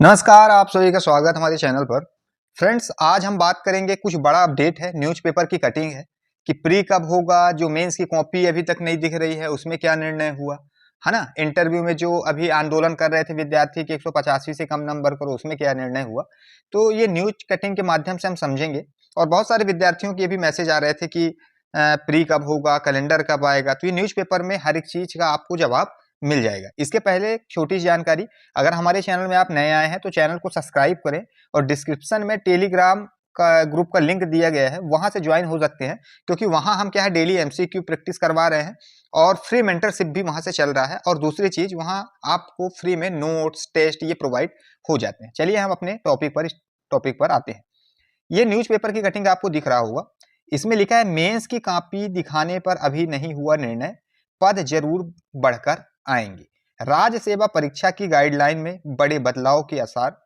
नमस्कार, आप सभी का स्वागत हमारे चैनल पर। फ्रेंड्स, आज हम बात करेंगे, कुछ बड़ा अपडेट है, न्यूज़पेपर की कटिंग है कि प्री कब होगा, जो मेंस की कॉपी अभी तक नहीं दिख रही है उसमें क्या निर्णय हुआ है ना। इंटरव्यू में जो अभी आंदोलन कर रहे थे विद्यार्थी कि 185 से कम नंबर करो, उसमें क्या निर्णय हुआ। तो ये न्यूज कटिंग के माध्यम से हम समझेंगे। और बहुत सारे विद्यार्थियों के भी मैसेज आ रहे थे कि प्री कब होगा, कैलेंडर कब आएगा। तो ये न्यूज़पेपर में हर एक चीज का आपको जवाब मिल जाएगा। इसके पहले एक छोटी सी जानकारी, अगर हमारे चैनल में आप नए आए हैं तो चैनल को सब्सक्राइब करें और डिस्क्रिप्शन में टेलीग्राम का ग्रुप का लिंक दिया गया है, वहां से ज्वाइन हो सकते हैं। क्योंकि वहां हम क्या है, डेली एमसीक्यू प्रैक्टिस करवा रहे हैं और फ्री मेंटरशिप भी वहां से चल रहा है। और दूसरी चीज, वहां आपको फ्री में नोट्स टेस्ट ये प्रोवाइड हो जाते हैं। चलिए हम अपने टॉपिक पर आते हैं। ये न्यूज़पेपर की कटिंग आपको दिख रहा होगा। इसमें लिखा है, मेंस की कॉपी दिखाने पर अभी नहीं हुआ निर्णय, पद जरूर बढ़कर आएंगे। राज्य सेवा परीक्षा की गाइडलाइन में बड़े बदलाव के आसार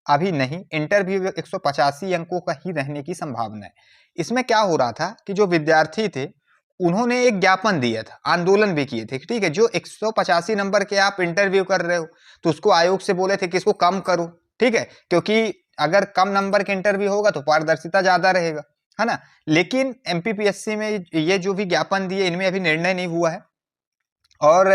अभी नहीं, इंटरव्यू 185 अंकों का ही रहने की संभावना है। इसमें क्या हो रहा था कि जो विद्यार्थी थे उन्होंने एक ज्ञापन दिया था, आंदोलन भी किए थे, ठीक है। जो 185 नंबर के आप इंटरव्यू कर रहे हो तो उसको आयोग से बोले थे कि इसको कम करो, ठीक है। क्योंकि अगर कम नंबर के इंटरव्यू होगा तो पारदर्शिता ज्यादा रहेगा, है ना। लेकिन एमपीपीएससी में ये जो भी ज्ञापन दिए, इनमें अभी निर्णय नहीं हुआ है। और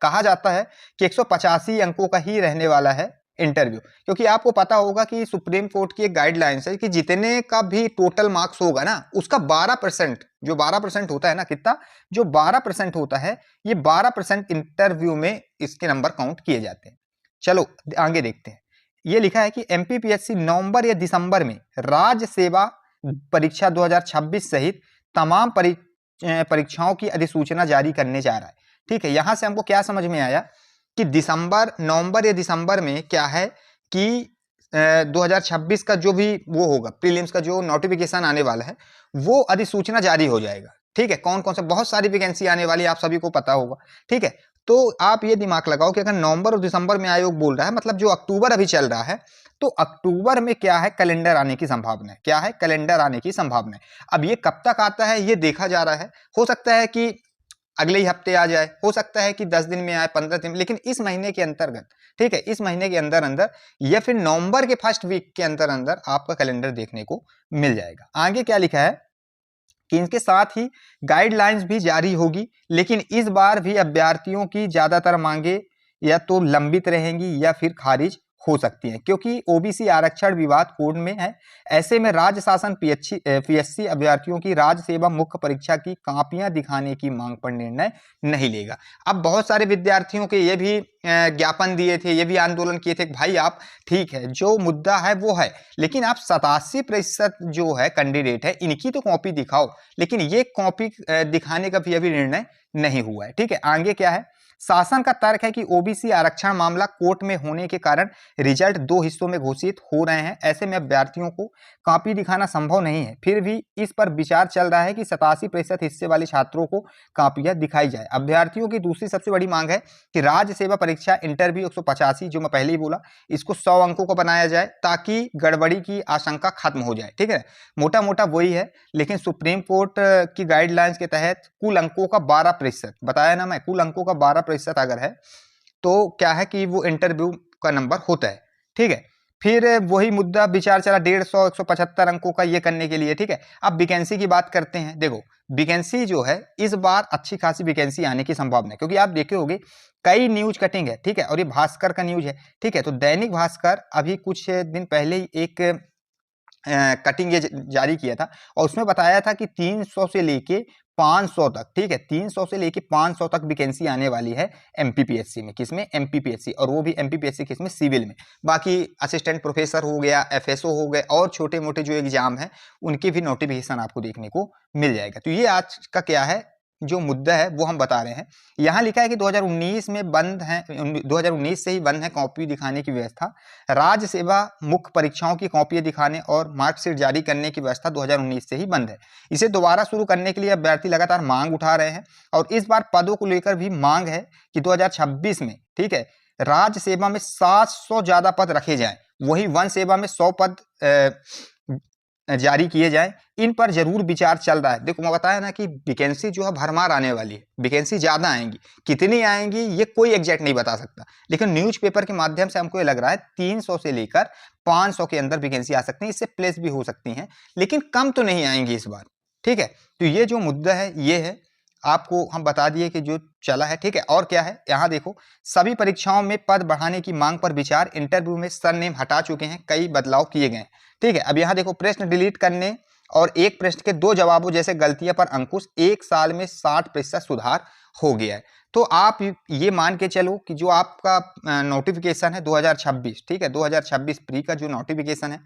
कहा जाता है कि 185 अंकों का ही रहने वाला है इंटरव्यू। क्योंकि आपको पता होगा कि सुप्रीम कोर्ट की एक गाइडलाइंस है कि जितने का भी टोटल मार्क्स होगा ना, उसका 12%, जो 12% होता है ना, कितना, जो 12% होता है, ये 12% इंटरव्यू में इसके नंबर काउंट किए जाते हैं। चलो आगे देखते हैं। ये लिखा है कि एमपीपीएससी नवंबर या दिसंबर में राज्य सेवा परीक्षा 2026 सहित तमाम परीक्षाओं की अधिसूचना जारी करने जा रहा है, ठीक है। यहां से हमको क्या समझ में आया कि नवंबर या दिसंबर में क्या है कि 2026 का जो भी वो होगा, प्रीलिम्स का जो नोटिफिकेशन आने वाला है, वो अधिसूचना जारी हो जाएगा, ठीक है। कौन कौन से, बहुत सारी वैकेंसी आने वाली है, आप सभी को पता होगा, ठीक है। तो आप ये दिमाग लगाओ कि अगर नवंबर और दिसंबर में आयोग बोल रहा है, मतलब जो अक्टूबर अभी चल रहा है, तो अक्टूबर में क्या है, कैलेंडर आने की संभावना है। क्या है, कैलेंडर आने की संभावना है। अब ये कब तक आता है ये देखा जा रहा है। हो सकता है कि अगले ही हफ्ते आ जाए, हो सकता है कि 10 दिन में आए, 15 दिन में, लेकिन इस महीने के अंतर्गत, ठीक है, इस महीने के अंदर अंदर या फिर नवंबर के फर्स्ट वीक के अंदर अंदर आपका कैलेंडर देखने को मिल जाएगा। आगे क्या लिखा है कि इनके साथ ही गाइडलाइंस भी जारी होगी, लेकिन इस बार भी अभ्यर्थियों की ज्यादातर मांगे या तो लंबित रहेंगी या फिर खारिज हो सकती हैं, क्योंकि ओबीसी आरक्षण विवाद कोर्ट में है। ऐसे में राज्य शासन पीएससी अभ्यर्थियों की राज्य सेवा मुख्य परीक्षा की कॉपियां दिखाने की मांग पर निर्णय नहीं लेगा। अब बहुत सारे विद्यार्थियों के ये भी ज्ञापन दिए थे, ये भी आंदोलन किए थे कि भाई आप, ठीक है, जो मुद्दा है वो है, लेकिन आप 87% जो है कैंडिडेट है, इनकी तो कॉपी दिखाओ। लेकिन ये कॉपी दिखाने का भी अभी निर्णय नहीं हुआ है, ठीक है। आगे क्या है, शासन का तर्क है कि ओबीसी आरक्षण मामला कोर्ट में होने के कारण रिजल्ट 2 हिस्सों में घोषित हो रहे हैं। ऐसे में अभ्यर्थियों को कॉपी दिखाना संभव नहीं है। फिर भी इस पर विचार चल रहा है कि 87% हिस्से वाले छात्रों को कॉपियां दिखाई जाए। अभ्यर्थियों की दूसरी सबसे बड़ी मांग है कि राज्य सेवा परीक्षा इंटरव्यू 185, जो मैं पहले ही बोला, इसको 100 अंकों का बनाया जाए ताकि गड़बड़ी की आशंका खत्म हो जाए, ठीक है। मोटा मोटा वही है। लेकिन सुप्रीम कोर्ट की गाइडलाइंस के तहत कुल अंकों का 12%, बताया ना मैं, कुल अंकों का 12% अगर है तो क्या है कि वो इंटरव्यू का नंबर होता है, ठीक है। फिर वही मुद्दा विचार चला 150 175 अंकों का ये करने के लिए, ठीक है। अब वैकेंसी की बात करते हैं। देखो, वैकेंसी जो है, इस बार अच्छी खासी वैकेंसी आने की संभावना है, क्योंकि आप देखे होंगे कई न्यूज कटिंग है, ठीक है। और ये भास्कर का न्यूज है, ठीक है। तो दैनिक भास्कर अभी कुछ दिन पहले ही एक कटिंग ये जारी किया था और उसमें बताया था कि 300 से लेके 500 तक, ठीक है, 300 से लेके 500 तक वैकेंसी आने वाली है एमपीपीएससी में। किसमें, एमपीपीएससी, और वो भी एमपीपीएससी किसमें, सिविल में। बाकी असिस्टेंट प्रोफेसर हो गया, एफएसओ हो गए, और छोटे मोटे जो एग्जाम है उनके भी नोटिफिकेशन आपको देखने को मिल जाएगा। तो ये आज का क्या है, जो मुद्दा है वो हम बता रहे हैं। यहाँ लिखा है कि 2019 में बंद है, 2019 से ही बंद है कॉपी दिखाने की व्यवस्था। राज्य सेवा मुख्य परीक्षाओं की कॉपियां दिखाने और मार्कशीट जारी करने की व्यवस्था 2019 से ही बंद है। इसे दोबारा शुरू करने के लिए अभ्यर्थी लगातार मांग उठा रहे हैं और इस बार पदों को लेकर भी मांग है कि 2026 में, ठीक है, राज्य सेवा में 700 ज्यादा पद रखे जाएं। वही वन सेवा में 100 पद जारी किए जाएं, इन पर जरूर विचार चल रहा है। देखो मैं बताया ना कि वैकेंसी जो है भरमार आने वाली है, वैकेंसी ज़्यादा आएंगी, कितनी आएंगी ये कोई एग्जैक्ट नहीं बता सकता, लेकिन न्यूज़पेपर के माध्यम से हमको ये लग रहा है 300 से लेकर 500 के अंदर वैकेंसी आ सकती है, इससे प्लेस भी हो सकती हैं, लेकिन कम तो नहीं आएंगी इस बार। ठीक है, तो ये जो मुद्दा है ये है, आपको हम बता दिए कि जो चला है। ठीक है, और क्या है यहाँ देखो, सभी परीक्षाओं में पद बढ़ाने की मांग पर विचार, इंटरव्यू में सरनेम हटा चुके हैं, कई बदलाव किए गए। ठीक है, अब यहाँ देखो, प्रश्न डिलीट करने और एक प्रश्न के 2 जवाबों जैसे गलतियां पर अंकुश, 1 साल में 60% सुधार हो गया है। तो आप ये मान के चलो कि जो आपका नोटिफिकेशन है 2026, ठीक है, 2026 प्री का जो नोटिफिकेशन है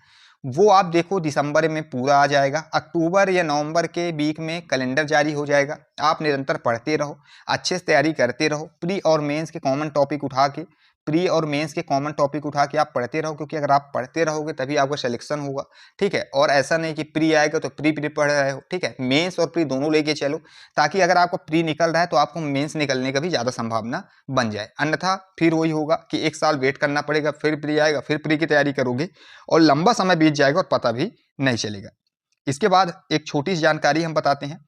वो आप देखो दिसंबर में पूरा आ जाएगा, अक्टूबर या नवंबर के वीक में कैलेंडर जारी हो जाएगा। आप निरंतर पढ़ते रहो, अच्छे से तैयारी करते रहो, प्री और मेंस के कॉमन टॉपिक उठा के, प्री और मेंस के कॉमन टॉपिक उठा के आप पढ़ते रहो, क्योंकि अगर आप पढ़ते रहोगे तभी आपका सिलेक्शन होगा। ठीक है, और ऐसा नहीं कि प्री आएगा तो प्री प्री पढ़ रहे हो। ठीक है, मेंस और प्री दोनों लेके चलो, ताकि अगर आपको प्री निकल रहा है तो आपको मेंस निकलने का भी ज़्यादा संभावना बन जाए, अन्यथा फिर वही होगा कि 1 साल वेट करना पड़ेगा, फिर प्री आएगा, फिर प्री की तैयारी करोगे और लंबा समय बीत जाएगा और पता भी नहीं चलेगा। इसके बाद एक छोटी सी जानकारी हम बताते हैं,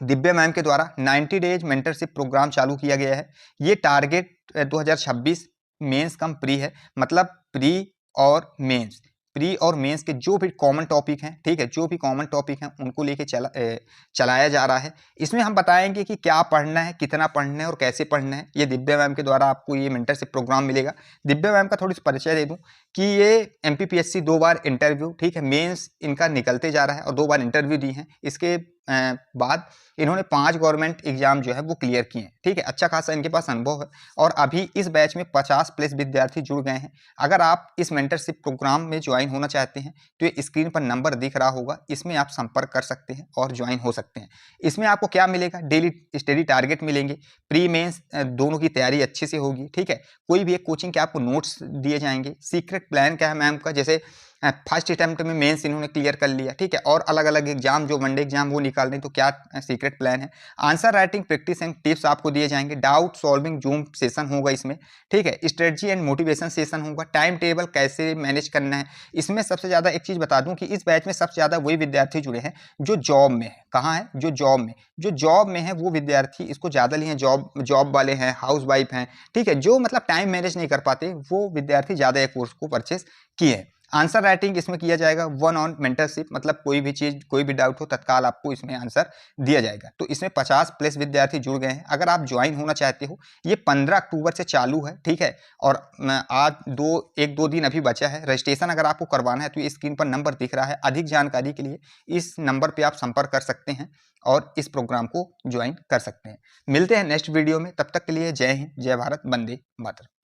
दिव्या मैम के द्वारा 90 डेज मेंटरशिप प्रोग्राम चालू किया गया है। ये टारगेट 2026 मेंस कम प्री है, मतलब प्री और मेंस, प्री और मेंस के जो भी कॉमन टॉपिक हैं, ठीक है, जो भी कॉमन टॉपिक हैं उनको लेके चलाया जा रहा है। इसमें हम बताएंगे कि क्या पढ़ना है, कितना पढ़ना है और कैसे पढ़ना है। ये दिव्या मैम के द्वारा आपको ये मेंटरशिप प्रोग्राम मिलेगा। दिव्या मैम का थोड़ी सी परिचय दे दूं कि ये MPPSC 2 बार इंटरव्यू, ठीक है, मेंस इनका निकलते जा रहा है और 2 बार इंटरव्यू दी हैं। इसके बाद इन्होंने 5 गवर्नमेंट एग्जाम जो है वो क्लियर किए हैं। ठीक है, अच्छा खासा इनके पास अनुभव है और अभी इस बैच में 50+ विद्यार्थी जुड़ गए हैं। अगर आप इस मेंटरशिप प्रोग्राम में ज्वाइन होना चाहते हैं तो ये स्क्रीन पर नंबर दिख रहा होगा, इसमें आप संपर्क कर सकते हैं और ज्वाइन हो सकते हैं। इसमें आपको क्या मिलेगा, डेली स्टडी टारगेट मिलेंगे, प्री मेंस दोनों की तैयारी अच्छे से होगी। ठीक है, कोई भी एक कोचिंग के आपको नोट्स दिए जाएंगे। सीक्रेट प्लान क्या है मैम का, जैसे फर्स्ट अटेम्प्ट में मेंस इन्होंने क्लियर कर लिया, ठीक है, और अलग अलग एग्जाम जो वनडे एग्जाम वो निकाल रहे हैं, तो क्या सीक्रेट प्लान है। Answer writing practice and tips आपको दिए जाएंगे, डाउट सॉल्विंग जूम सेशन होगा इसमें। ठीक है, स्ट्रेटजी एंड मोटिवेशन सेशन होगा, टाइम टेबल कैसे मैनेज करना है। इसमें सबसे ज़्यादा एक चीज़ बता दूं कि इस बैच में सबसे ज़्यादा वही विद्यार्थी जुड़े हैं जो जॉब में है। कहाँ है, जो जॉब में है वो विद्यार्थी इसको ज़्यादा लिए हैं, जॉब वाले हैं, हाउस वाइफ हैं। ठीक है, जो मतलब टाइम मैनेज नहीं कर पाते वो विद्यार्थी ज़्यादा एक कोर्स को परचेस किए हैं। आंसर राइटिंग इसमें किया जाएगा, 1 ऑन मेंटरशिप, मतलब कोई भी चीज़, कोई भी डाउट हो तत्काल आपको इसमें आंसर दिया जाएगा। तो इसमें 50+ विद्यार्थी जुड़ गए हैं। अगर आप ज्वाइन होना चाहते हो, ये 15 अक्टूबर से चालू है। ठीक है, और आज 1-2 दिन अभी बचा है। रजिस्ट्रेशन अगर आपको करवाना है तो ये स्क्रीन पर नंबर दिख रहा है, अधिक जानकारी के लिए इस नंबर पर आप संपर्क कर सकते हैं और इस प्रोग्राम को ज्वाइन कर सकते हैं। मिलते हैं नेक्स्ट वीडियो में, तब तक के लिए जय हिंद, जय भारत, वंदे मातरम।